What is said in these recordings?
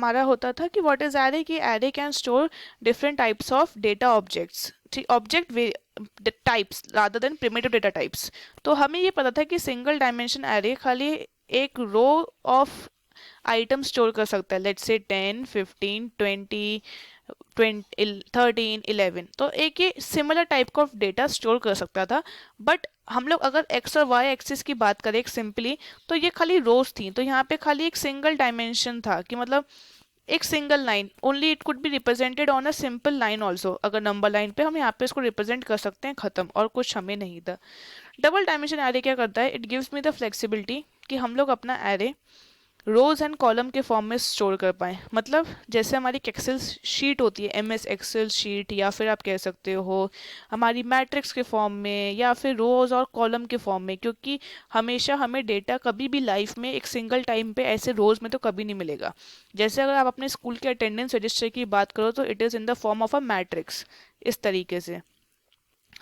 हमारा होता था कि व्हाट इज एरे, कि array can store different types of data objects, object types rather than primitive data types. तो हमें ये पता था कि सिंगल डायमेंशन एरे खाली एक रो ऑफ आइटम स्टोर कर सकता है, लेट्स से 10, 15, 20, 13, 11, तो एक ही सिमिलर टाइप का डेटा स्टोर कर सकता था। बट हम लोग अगर एक्स और वाई एक्सिस की बात करें सिंपली, तो ये खाली रोज थी, तो यहाँ पे खाली एक सिंगल डायमेंशन था, कि मतलब एक single line only, it could be represented on a simple line also, अगर नंबर लाइन पे हम यहाँ पे इसको रिप्रेजेंट कर सकते हैं, खत्म, और कुछ हमें नहीं था। डबल डायमेंशन एरे क्या करता है, it gives me the flexibility कि हम लोग अपना एरे रोज एंड कॉलम के फॉर्म में स्टोर कर पाएँ। मतलब जैसे हमारी एक्सेल शीट होती है, एमएस एक्सेल शीट, या फिर आप कह सकते हो हमारी मैट्रिक्स के फॉर्म में, या फिर रोज और कॉलम के फॉर्म में, क्योंकि हमेशा हमें डेटा कभी भी लाइफ में एक सिंगल टाइम पे ऐसे रोज में तो कभी नहीं मिलेगा। जैसे अगर आप अपने स्कूल के अटेंडेंस रजिस्टर की बात करो तो it is in the form of a matrix, इस तरीके से।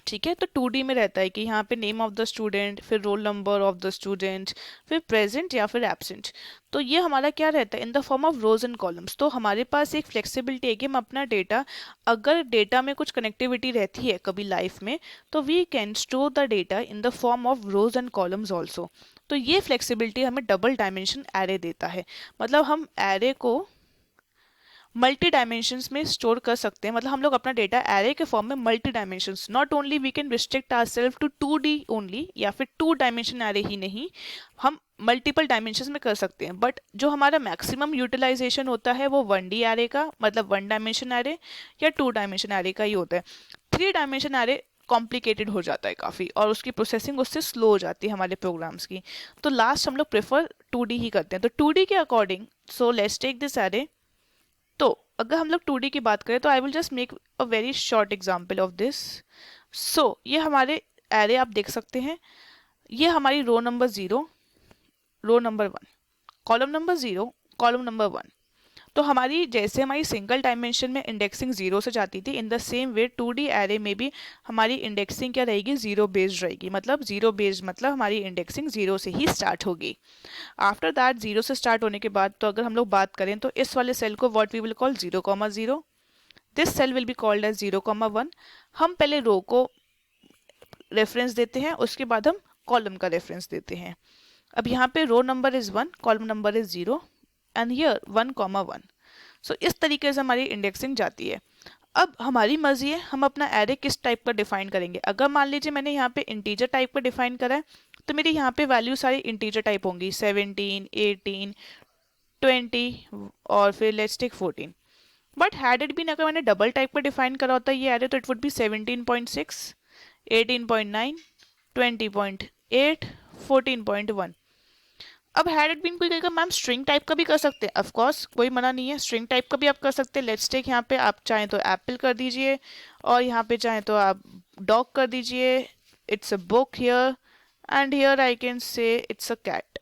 ठीक है, तो 2D में रहता है कि यहाँ पे नेम ऑफ द स्टूडेंट, फिर roll number of the student, फिर प्रेजेंट या फिर एब्सेंट। तो ये हमारा क्या रहता है, इन the form of rows and columns. तो हमारे पास एक फ्लेक्सिबिलिटी है कि हम अपना डेटा, अगर डेटा में कुछ कनेक्टिविटी रहती है कभी लाइफ में, तो we can store the data in the form of rows and columns also. तो ये फ्लेक्सिबिलिटी हमें डबल डायमेंशन एरे देता है। मतलब हम एरे को मल्टी डायमेंशंस में स्टोर कर सकते हैं। मतलब हम लोग अपना डेटा एरे के फॉर्म में multi dimensions, not only we can restrict ourselves to 2D only, या फिर 2 डायमेंशन एरे ही नहीं, हम मल्टीपल डायमेंशंस में कर सकते हैं। बट जो हमारा मैक्सिमम यूटिलाइजेशन होता है वो 1D एरे का, मतलब 1 डायमेंशन एरे, या 2 डायमेंशन एरे का ही होता है। 3 डायमेंशन एरे कॉम्प्लिकेटेड हो जाता है काफ़ी, और उसकी प्रोसेसिंग उससे स्लो हो जाती है हमारे प्रोग्राम्स की। तो लास्ट हम लोग प्रेफर 2D ही करते हैं। तो 2D के according, so let's take this array. तो अगर हम लोग 2D की बात करें तो I will just make a very short example of this. So ये हमारे एरे आप देख सकते हैं, ये हमारी row number 0, row number 1, column number 0, column number 1। तो हमारी जैसे हमारी सिंगल डायमेंशन में इंडेक्सिंग 0 से जाती थी, in the same way 2D array में भी हमारी इंडेक्सिंग क्या रहेगी, 0 बेस्ड रहेगी। मतलब 0 बेस्ड मतलब हमारी इंडेक्सिंग 0 से ही स्टार्ट होगी। आफ्टर दैट 0 से स्टार्ट होने के बाद, तो अगर हम लोग बात करें तो इस वाले सेल को what we will call 0,0, this cell will be called as 0,1। हम पहले रो को रेफरेंस देते हैं, उसके बाद हम कॉलम का रेफरेंस देते हैं। अब यहाँ पे row number is 1, column number is 0, and here 1,1। So इस तरीके से हमारी इंडेक्सिंग जाती है। अब हमारी मर्जी है हम अपना एरे किस टाइप का डिफाइन करेंगे। अगर मान लीजिए मैंने यहाँ पे इंटीजर टाइप का डिफाइन करा है, तो मेरी यहाँ पे वैल्यू सारी इंटीजर टाइप होंगी, 17, 18, 20, और फिर let's take 14। But had it been, अगर मैंने डबल टाइप का डिफाइन करा होता है ये एरे, तो इट वुड बी 17.6, 18.9, 20.8, 14.1। अब हैड इट बीन कोई कहेगा मैम स्ट्रिंग टाइप का भी कर सकते हैं, ऑफ कोर्स कोई मना नहीं है, स्ट्रिंग टाइप का भी आप कर सकते हैं। लेट्स टेक यहाँ पे आप चाहें तो एप्पल कर दीजिए, और यहाँ पे चाहें तो आप डॉग कर दीजिए, it's a book here, and here I can say it's a cat.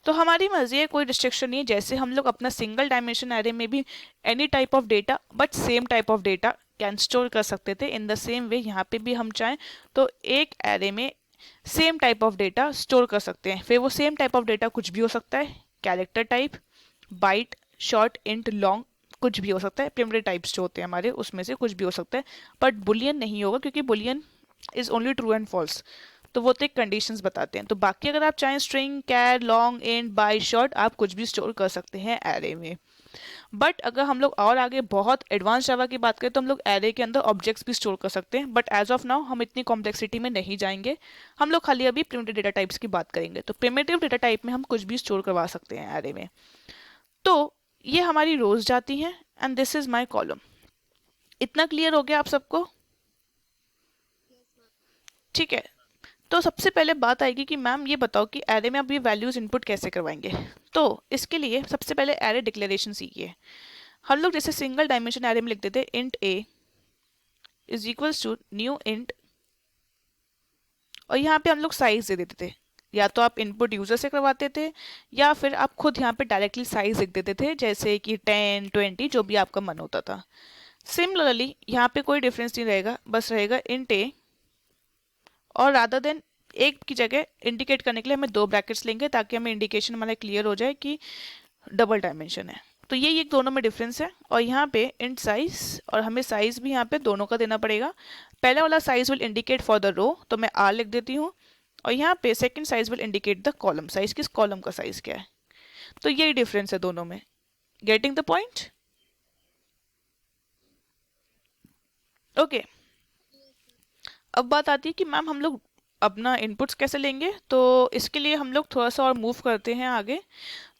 तो हमारी मर्जी है, कोई रिस्ट्रिक्शन नहीं है। जैसे हम लोग अपना सिंगल डायमेंशन एरे में भी any type of data but same type of data can store कर सकते थे, इन द सेम वे यहाँ पे भी हम चाहें तो एक एरे में same type of data store कर सकते हैं। फिर वो सेम टाइप ऑफ डेटा कुछ भी हो सकता है, character type, byte, short, int, long, कुछ भी हो सकता है। प्रिमिटिव टाइप्स जो होते हैं हमारे उसमें से कुछ भी हो सकता है, बट बुलियन नहीं होगा, क्योंकि boolean is only true and false, तो वो तो एक कंडीशंस बताते हैं। तो बाकी अगर आप चाहें स्ट्रिंग, कैर, लॉन्ग, इंट, बाय, शॉर्ट, आप कुछ भी स्टोर कर सकते हैं एरे में। बट अगर हम लोग और आगे बहुत एडवांस जावा की बात करें तो हम लोग एरे के अंदर ऑब्जेक्ट्स भी स्टोर कर सकते हैं, बट एज ऑफ नाउ हम इतनी कॉम्प्लेक्सिटी में नहीं जाएंगे। हम लोग खाली अभी प्रिमिटिव डेटा टाइप्स की बात करेंगे। तो प्रिमिटिव डेटा टाइप में हम कुछ भी स्टोर करवा सकते हैं एरे में। तो ये हमारी रोज जाती हैं, and this is my column. इतना क्लियर हो गया आप सबको? ठीक है, तो सबसे पहले बात आएगी कि मैम ये बताओ कि एरे में आप ये वैल्यूज इनपुट कैसे करवाएंगे। तो इसके लिए सबसे पहले एरे डिक्लेरेशन सीखिए। हम लोग जैसे सिंगल डायमेंशन एरे में लिख देते int a is equals to new int, और यहाँ पे हम लोग साइज दे देते थे। या तो आप इनपुट यूजर से करवाते थे, या फिर आप खुद यहाँ पे डायरेक्टली साइज लिख देते थे, जैसे कि 10, 20, जो भी आपका मन होता था। सिमिलरली यहाँ पे कोई डिफरेंस नहीं रहेगा, बस रहेगा इंट a, और रादर देन एक की जगह इंडिकेट करने के लिए हमें 2 ब्रैकेट्स लेंगे, ताकि हमें इंडिकेशन हमारा क्लियर हो जाए कि डबल डायमेंशन है। तो ये दोनों में डिफरेंस है। और यहाँ पे इंट साइज, और हमें साइज भी यहाँ पे दोनों का देना पड़ेगा। पहला वाला size will indicate for the row, तो मैं आर लिख देती हूँ, और यहाँ पे second size will indicate the column size, किस कॉलम का साइज क्या है। तो यही डिफरेंस है दोनों में। Getting the point? ओके। अब बात आती है कि मैम हम लोग अपना इनपुट्स कैसे लेंगे, तो इसके लिए हम लोग थोड़ा सा और मूव करते हैं आगे।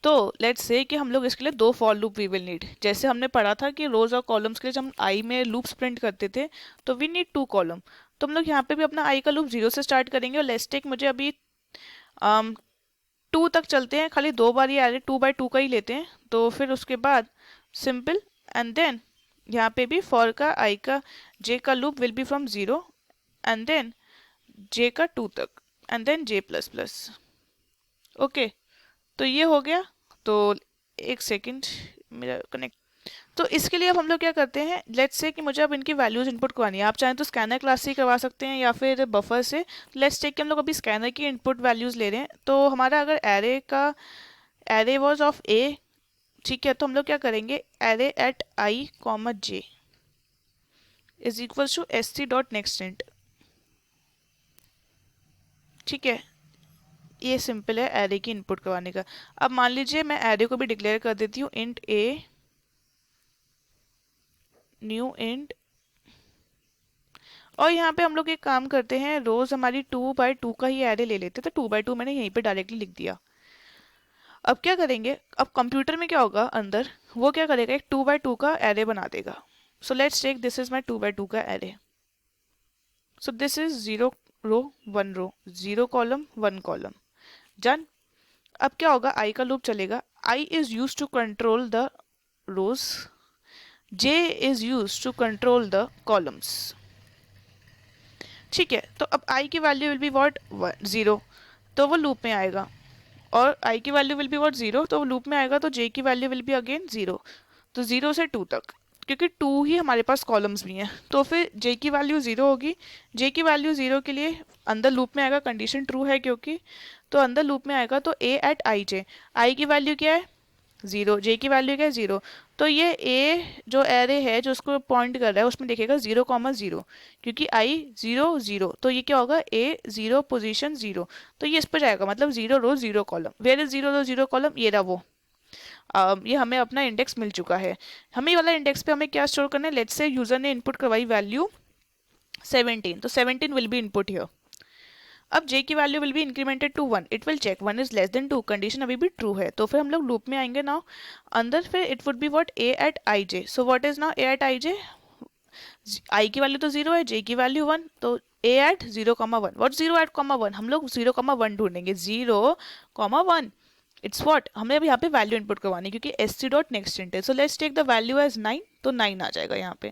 तो लेट्स से कि हम लोग इसके लिए 2 for loop we will need. जैसे हमने पढ़ा था कि रोज और कॉलम्स के लिए जब हम आई में लूप्स प्रिंट करते थे तो वी नीड 2 कॉलम। तो हम लोग यहाँ पे भी अपना आई का लूप 0 से स्टार्ट करेंगे, और लेट्स टेक मुझे अभी 2 तक चलते हैं, खाली 2 बार ये एरे 2 बाई 2 का ही लेते हैं। तो फिर उसके बाद सिंपल, एंड देन यहाँ पे भी फॉर का आई का जे का loop will be from 0 and then j का 2 तक, and then j plus plus. Okay, तो ये हो गया। तो एक सेकंड, मेरा कनेक्ट। तो इसके लिए अब हम लोग क्या करते हैं, लेट्स से कि मुझे अब इनकी वैल्यूज इनपुट करवानी है। आप चाहें तो स्कैनर क्लास से ही करवा सकते हैं या फिर बफर से। लेट्स से कि हम लोग अभी स्कैनर की इनपुट वैल्यूज ले रहे हैं। तो हमारा अगर एरे वाज ऑफ ए, ठीक है, तो हम लोग क्या करेंगे, array at i comma j is equal to s t dot next int. ठीक है, ये सिंपल है एरे की इनपुट करवाने का। अब मान लीजिए मैं एरे को भी डिक्लेयर कर देती हूँ, इंट ए न्यू इंट, और यहाँ पे हम लोग एक काम करते हैं, रोज हमारी 2 बाई 2 का ही एरे ले लेते, तो 2 बाई 2 मैंने यहीं पे डायरेक्टली लिख दिया। अब क्या करेंगे, अब कंप्यूटर में क्या होगा अंदर, वो क्या करेगा, एक 2 बाई 2 का एरे बना देगा। So let's take this is my 2 by 2 का array. So this is 0 row 1 row, 0 column 1 column, done. अब क्या होगा, आई का लूप चलेगा। I is use to control the rows, J is used to control the columns। ठीक है, तो अब I की वैल्यू विल बी व्हाट 0, तो वो लूप में आएगा, और I की वैल्यू विल बी व्हाट 0, तो वो लूप में आएगा, तो J की वैल्यू विल बी अगेन 0, तो 0 से 2 तक, क्योंकि 2 ही हमारे पास कॉलम्स भी हैं, तो फिर J की वैल्यू 0 होगी। J की वैल्यू 0 के लिए अंदर लूप में आएगा, कंडीशन ट्रू है क्योंकि, तो अंदर लूप में आएगा, तो A एट आई जे, आई की वैल्यू क्या है 0, जे की वैल्यू क्या है 0, तो ये ए जो एरे है जो उसको पॉइंट कर रहा है उसमें देखेगा 0 कॉमा 0, क्योंकि आई 0 0, तो ये क्या होगा ए 0 पोजीशन 0, तो ये इस पर जाएगा, मतलब 0 row 0 column. Where is 0 row 0 column, ये रहा वो। ये हमें अपना इंडेक्स मिल चुका है। हमें ये वाला इंडेक्स पे हमें क्या स्टोर करना है, लेट्स से यूजर ने इनपुट करवाई वैल्यू 17, तो 17 विल बी इनपुट हियर। अब j की value will be incremented to 1, it will check 1 is less than 2, condition अभी भी ट्रू है, तो फिर हम लोग लूप में आएंगे नाउ अंदर, फिर it would be what a at i j. So what is now a at i j, i की वैल्यू तो 0 है, j की वैल्यू 1, तो a एट 0,1, व्हाट 0 एट 1, हम लोग 0,1 ढूंढेंगे, 0,1, इट्स व्हाट, हमें अभी यहाँ पे वैल्यू इनपुट करवानी है क्योंकि st डॉट नेक्स्ट इंट है। So let's take the value as 9, तो 9 आ जाएगा यहाँ पे।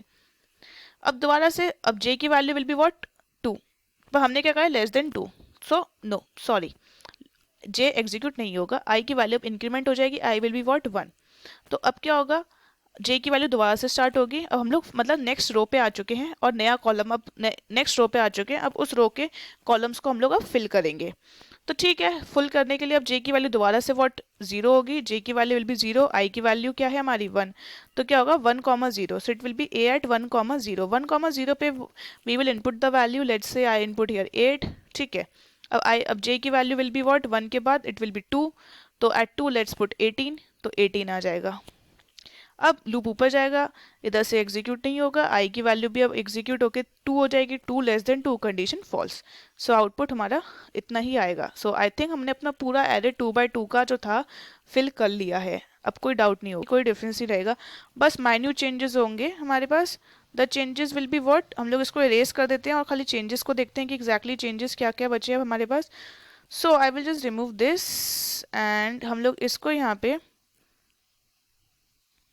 अब दोबारा से, अब j की वैल्यू विल बी व्हाट 2, पर हमने क्या कहा less than 2, so no sorry, j execute नहीं होगा, आई की वैल्यू इंक्रीमेंट हो जाएगी, आई विल बी व्हाट 1, तो अब क्या होगा, जे की वैल्यू दोबारा से स्टार्ट होगी। अब हम लोग मतलब नेक्स्ट रो पे आ चुके हैं, और नया कॉलम अब नेक्स्ट रो पे आ चुके हैं, अब उस रो के कॉलम्स को हम लोग अब फिल करेंगे। तो ठीक है, फुल करने के लिए अब जे की वैल्यू दोबारा से व्हाट 0 होगी, जे की वैल्यू विल बी 0, आई की वैल्यू क्या है हमारी 1, तो क्या होगा 1,0, so it will be a at 1,0, 1,0 पे we will input the value, let's say I input here 8, ठीक है। अब j की वैल्यू विल बी व्हाट 1 के बाद इट विल बी 2, तो एट 2 लेट्स पुट 18, तो 18 आ जाएगा। अब लूप ऊपर जाएगा, इधर से एग्जीक्यूट नहीं होगा, आई की वैल्यू भी अब एग्जीक्यूट होके 2 हो जाएगी, 2 less than 2, condition false, so output हमारा इतना ही आएगा। सो आई थिंक हमने अपना पूरा एरे 2 बाई 2 का जो था फिल कर लिया है, अब कोई डाउट नहीं होगा, कोई डिफरेंस नहीं रहेगा, बस माइन्यूट चेंजेस होंगे हमारे पास। The changes will be what, हम लोग इसको इरेज कर देते हैं और खाली चेंजेस को देखते हैं कि एग्जैक्टली चेंजेस क्या क्या बचे हैं हमारे पास। So I will just remove this, and हम लोग इसको यहाँ पे,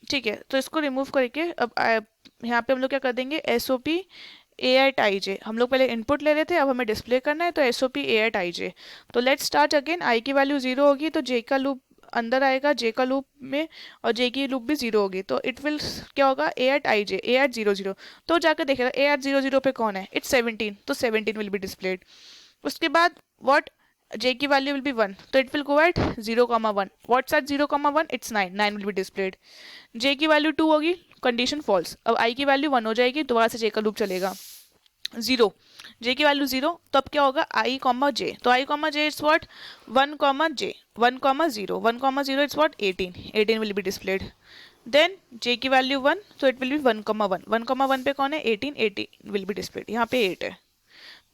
ठीक है, तो इसको रिमूव करके अब यहाँ पे हम लोग क्या कर देंगे, SOP a एट आई जे, हम लोग पहले इनपुट ले रहे थे, अब हमें डिस्प्ले करना है, तो SOP a एट आई जे। तो लेट्स स्टार्ट अगेन, आई की वैल्यू 0 होगी तो j का लूप अंदर आएगा, j का लूप में, और j की लूप भी 0 होगी, तो इट विल क्या होगा a at i j, a at 0 0, तो जाकर देखेगा a एट 0 0 पे कौन है, इट्स 17, तो 17 विल बी डिस्प्लेड। उसके बाद व्हाट j की वैल्यू विल बी 1, तो it will go at 0,1. What's at 0,1? It's 9. 9 will be displayed. j की वैल्यू 2 होगी, कंडीशन फॉल्स. अब i की वैल्यू 1 हो जाएगी, दोबारा से j का लूप चलेगा. 0, j की वैल्यू 0, तो अब क्या होगा, i कॉमा j. तो i comma j it's what, 1 comma j, 1 comma 0, 1 comma 0 it's what, 18. 18 will be displayed. Then j की वैल्यू 1, तो it will be 1 comma 1. 1 comma 1 पे कौन है, 18. 18 विल बी डिस्प्लेड. यहाँ पे 8 है.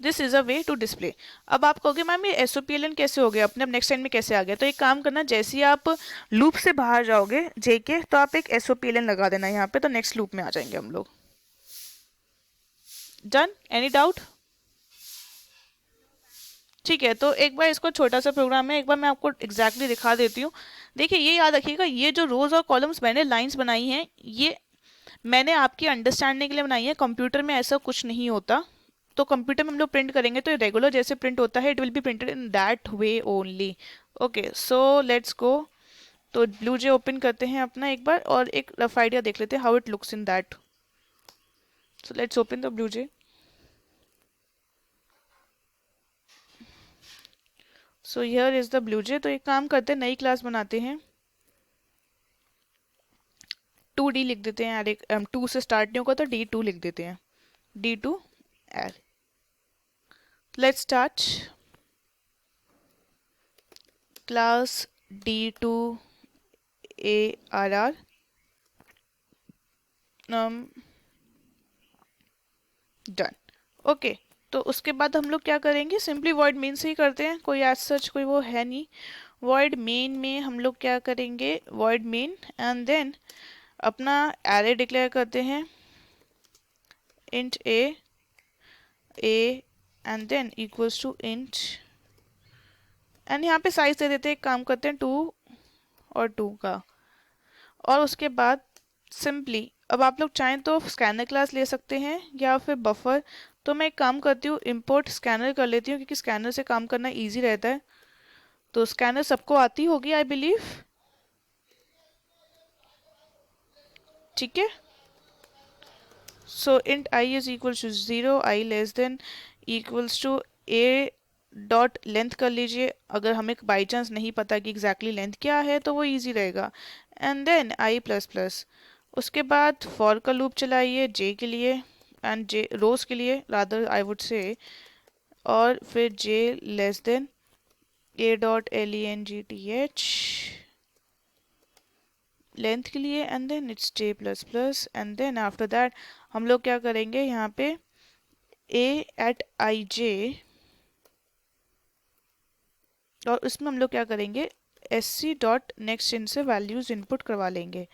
This is a way to display. अब आप कहोगे मैम ये एसओपीएलएन कैसे हो गया, अपने अब नेक्स्ट टाइम में कैसे आ गया? तो एक काम करना, जैसे ही आप लूप से बाहर जाओगे जे के, तो आप एक एसओपीएलएन लगा देना यहाँ पे, तो नेक्स्ट लूप में आ जाएंगे हम लोग. डन? Any doubt? ठीक है, तो एक बार इसको छोटा सा प्रोग्राम है, एक बार मैं आपको एग्जैक्टली दिखा देती हूँ. देखिए ये याद रखिएगा, ये जो रोज और कॉलम्स मैंने लाइंस बनाई हैं, ये मैंने आपकी अंडरस्टैंडिंग के लिए बनाई है. कंप्यूटर में ऐसा कुछ नहीं होता. तो कंप्यूटर में हम लोग प्रिंट करेंगे तो रेगुलर जैसे प्रिंट होता है, it will be printed in that way only. Okay, so let's go. तो ब्लू जे ओपन करते हैं अपना एक बार, और एक रफ आइडिया देख लेते हैं how it looks in that. So let's open the BlueJ. So here is the BlueJ. तो एक काम करते हैं, नई क्लास बनाते हैं, 2D लिख देते हैं. यार एक 2 से स्टार्ट नहीं होगा तो D2 लिख देते हैं. D2 add. Let's start class D2 ARR. Done. Okay, तो उसके बाद हम लोग क्या करेंगे, सिंपली void main से ही करते हैं, कोई एज सच कोई वो है नहीं. void main में हम लोग क्या करेंगे, void main एंड देन अपना array डिक्लेयर करते हैं, int a and then equals to int, and यहाँ पे साइज दे देते हैं, एक काम करते हैं 2 और 2 का. और उसके बाद सिंपली अब आप लोग चाहें तो स्कैनर क्लास ले सकते हैं या फिर बफर. तो मैं एक काम करती हूँ, इंपोर्ट स्कैनर कर लेती हूँ, क्योंकि स्कैनर से काम करना इजी रहता है. तो स्कैनर सबको आती होगी आई बिलीव. ठीक है, so int i is equals to 0, i less than equals to a dot length कर लीजिए. अगर हमें बाई चांस नहीं पता कि एग्जैक्टली लेंथ क्या है तो वो इजी रहेगा. And then i plus plus. उसके बाद फॉर का लूप चलाइए जे के लिए एंड जे रोज के लिए रादर आई वुड से, और फिर जे लेस देन ए डॉट length लेंथ के लिए, and then it's J plus plus. And then after that हम लोग क्या करेंगे, यहाँ पे ए एट आई जे, और उसमें हम लोग क्या करेंगे, sc डॉट नेक्स्ट इन से वैल्यूज इनपुट करवा लेंगे.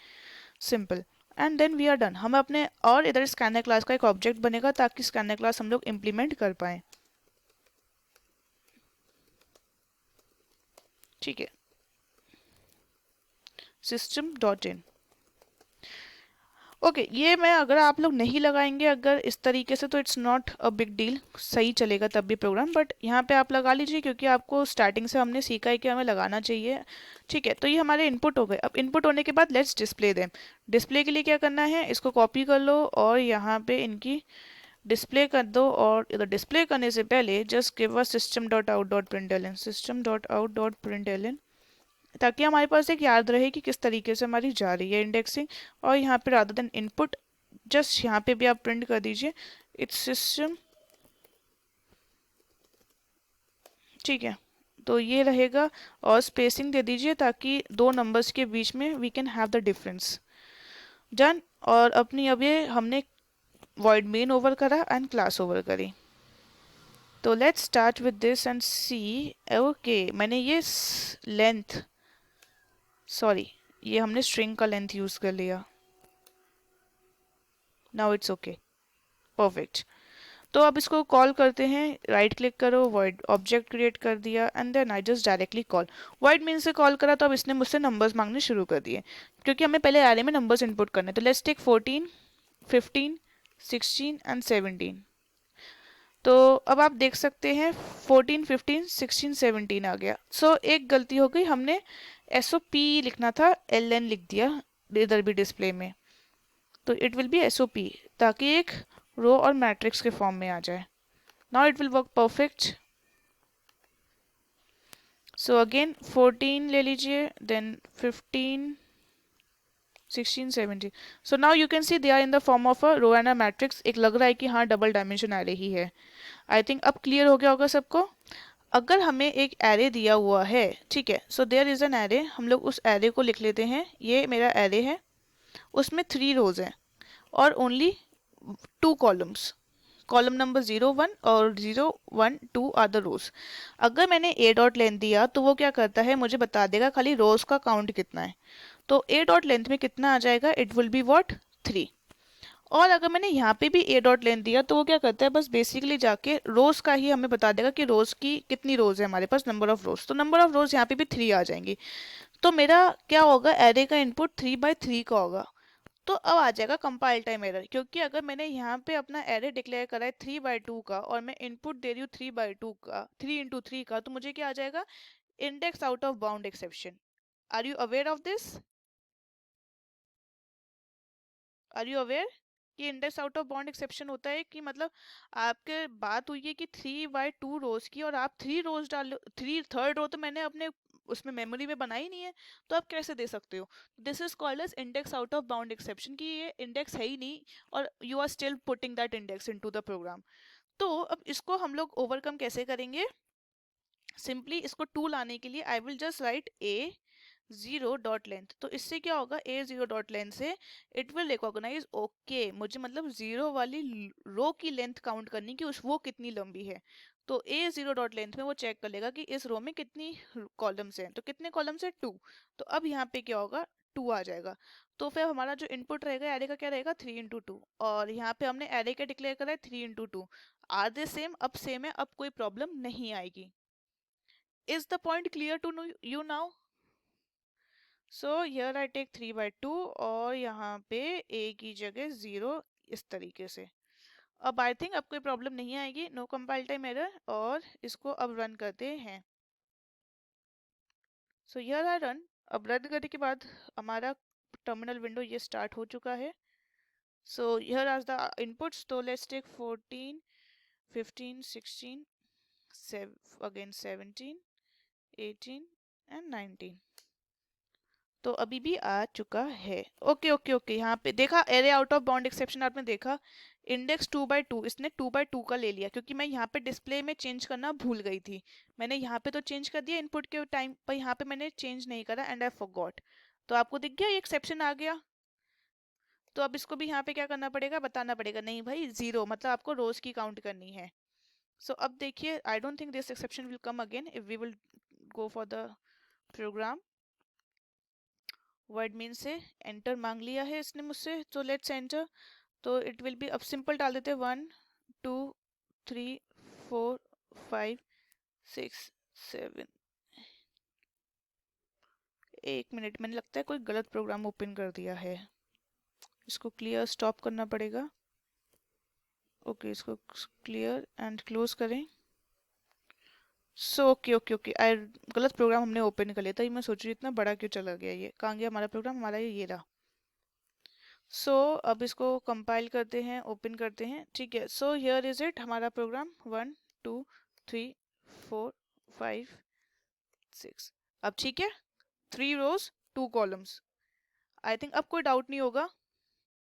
Simple. And then we are done. हम अपने, और इधर स्कैनर क्लास का एक ऑब्जेक्ट बनेगा ताकि स्कैनर क्लास हम लोग इम्प्लीमेंट कर पाए. ठीक है, सिस्टम डॉट इन. ओके, ये मैं अगर आप लोग नहीं लगाएंगे अगर इस तरीके से तो it's not a big deal, सही चलेगा तब भी प्रोग्राम, बट यहाँ पे आप लगा लीजिए क्योंकि आपको स्टार्टिंग से हमने सीखा है कि हमें लगाना चाहिए. ठीक है, तो ये हमारे इनपुट हो गए. अब इनपुट होने के बाद लेट्स डिस्प्ले देम. डिस्प्ले के लिए क्या करना है, इसको कॉपी कर लो और यहाँ पे इनकी डिस्प्ले कर दो. और इधर डिस्प्ले करने से पहले just give us system dot out dot println, system dot out dot println, ताकि हमारे पास एक याद रहे कि किस तरीके से हमारी जा रही है इंडेक्सिंग. और यहाँ पे रादर देन इनपुट जस्ट यहाँ पे भी आप प्रिंट कर दीजिए इट्स सिस्टम. ठीक है, तो ये रहेगा. और स्पेसिंग दे दीजिए ताकि दो नंबर्स के बीच में we can have the difference. Done. और अपनी अब ये हमने void main ओवर करा एंड क्लास ओवर करी. तो let's start with this and see. Okay, मैंने ये लेंथ, सॉरी ये हमने स्ट्रिंग का लेंथ यूज कर लिया. Now it's okay, perfect. तो अब इसको कॉल करते हैं, राइट क्लिक करो, void ऑब्जेक्ट क्रिएट कर दिया and then I just directly call. void main से कॉल करा तो अब इसने मुझसे नंबर्स मांगने शुरू कर दिए, क्योंकि हमें पहले एरे में नंबर्स इनपुट करने. तो लेट्स टेक 14, 15, 16 एंड 17. तो अब आप देख सकते हैं 14, 15, 16, 17 आ गया. सो एक गलती हो गई, हमने SOP लिखना था, LN लिख दिया इधर भी डिस्प्ले में. तो इट विल बी SOP ताकि एक रो और मैट्रिक्स के फॉर्म में आ जाए. Now it will work perfect. So again 14 ले लीजिए, then 15, 16, 17. So now you can see they are in the form of a row and a matrix. एक लग रहा है कि हाँ डबल डायमेंशन एरे ही है. आई थिंक अब क्लियर हो गया होगा सबको. अगर हमें एक एरे दिया हुआ है, ठीक है, so there is an array, हम लोग उस एरे को लिख लेते हैं. ये मेरा एरे है, उसमें 3 रोज हैं और ओनली 2 कॉलम्स. कॉलम नंबर 0 1 और 0 1 2 आर द रोज. अगर मैंने ए डॉट लेंथ दिया तो वो क्या करता है, मुझे बता देगा खाली रोज का काउंट कितना है. तो ए डॉट लेंथ में कितना आ जाएगा, इट विल बी व्हाट, 3. और अगर मैंने यहाँ पे भी ए डॉट लेंथ दिया तो वो क्या करता है, बस बेसिकली जाके रोज का ही हमें बता देगा कि रोज की कितनी रोज है हमारे पास, नंबर ऑफ रोज. तो नंबर ऑफ रोज यहाँ पे भी 3 आ जाएंगी. तो मेरा क्या होगा, एरे का इनपुट 3/3 का होगा. तो अब आ जाएगा कंपाइल टाइम एरर, क्योंकि अगर मैंने यहाँ पे अपना एरे डिक्लेयर करा है 3/2 का और मैं इनपुट दे रही हूँ 3/2 का, 3 × 3 का, तो मुझे क्या आ जाएगा, index out of bound exception. Are you aware of this? Are you aware कि index out of bound exception होता है कि मतलब आपके बात हुई है कि 3/2 रोज की और आप 3 रोज डाल, 3/3 रो तो मैंने अपने उसमें मेमोरी में बनाई नहीं है, तो आप कैसे दे सकते हो. This is called as index out of bound exception, कि ये इंडेक्स है ही नहीं और you are still putting that index into the program. तो अब इसको हम लोग ओवरकम कैसे करेंगे, सिंपली इसको 2 लाने के लिए आई will just right A 0 dot length. तो इससे क्या होगा, ए 0 डॉट लेंथ से इट विल रिकॉग्नाइज, ओके मुझे मतलब 0 वाली रो की लेंथ काउंट करनी कि उस वो कितनी लंबी है. तो ए 0 डॉट लेंथ में वो चेक कर लेगा कि इस रो में कितनी कॉलम्स हैं. तो कितने कॉलम्स है, 2. तो अब यहाँ पे क्या होगा, 2 आ जाएगा. तो फिर हमारा जो इनपुट रहेगा एरे का क्या रहेगा, 3 × 2. और यहाँ पे हमने एरे का डिक्लेयर करा है 3 × 2. आर दे सेम, अब सेम है, अब कोई प्रॉब्लम नहीं आएगी. Is the point clear to you now? So here I take 3/2 और यहाँ पे a की जगह 0 इस तरीके से. अब आई थिंक अब कोई प्रॉब्लम नहीं आएगी. No compile time error. और इसको अब रन करते हैं. So here I run. अब रन करने के बाद हमारा टर्मिनल विंडो ये स्टार्ट हो चुका है. So here are the inputs. तो लेट्स टेक 14, 15, 16, अगेन 17, 18 एंड 19. तो अभी भी आ चुका है. Okay okay okay. यहाँ पे देखा array out of bound exception आपने देखा. इंडेक्स 2/2, इसने 2/2 का ले लिया क्योंकि मैं यहाँ पे डिस्प्ले में चेंज करना भूल गई थी. मैंने यहाँ पे तो चेंज कर दिया इनपुट के टाइम पर, यहाँ पे मैंने चेंज नहीं करा एंड आई फॉरगॉट. तो आपको दिख गया ये एक्सेप्शन आ गया. तो अब इसको भी यहाँ पे क्या करना पड़ेगा, बताना पड़ेगा, नहीं भाई 0 मतलब आपको रोज की काउंट करनी है. सो अब देखिए, I don't think this exception will come again if we will go for the program. Void main से एंटर मांग लिया है इसने मुझसे, तो लेट्स एंटर. तो इट विल बी, अब सिंपल डाल देते 1 2 3 4 5 6 7. एक मिनट, मैंने लगता है कोई गलत प्रोग्राम ओपन कर दिया है. इसको क्लियर स्टॉप करना पड़ेगा. ओके इसको क्लियर एंड क्लोज करें. सो ओके ओके ओके, आई गलत प्रोग्राम हमने ओपन कर लिया था. मैं सोच रही इतना बड़ा क्यों चला गया, ये कहाँ गया हमारा प्रोग्राम, हमारा ये रहा. सो अब इसको कंपाइल करते हैं, ओपन करते हैं. ठीक है. सो हियर इज इट, हमारा प्रोग्राम 1 2 3 4 5 6. अब ठीक है, 3 रोज 2 कॉलम्स. आई थिंक अब कोई डाउट नहीं होगा.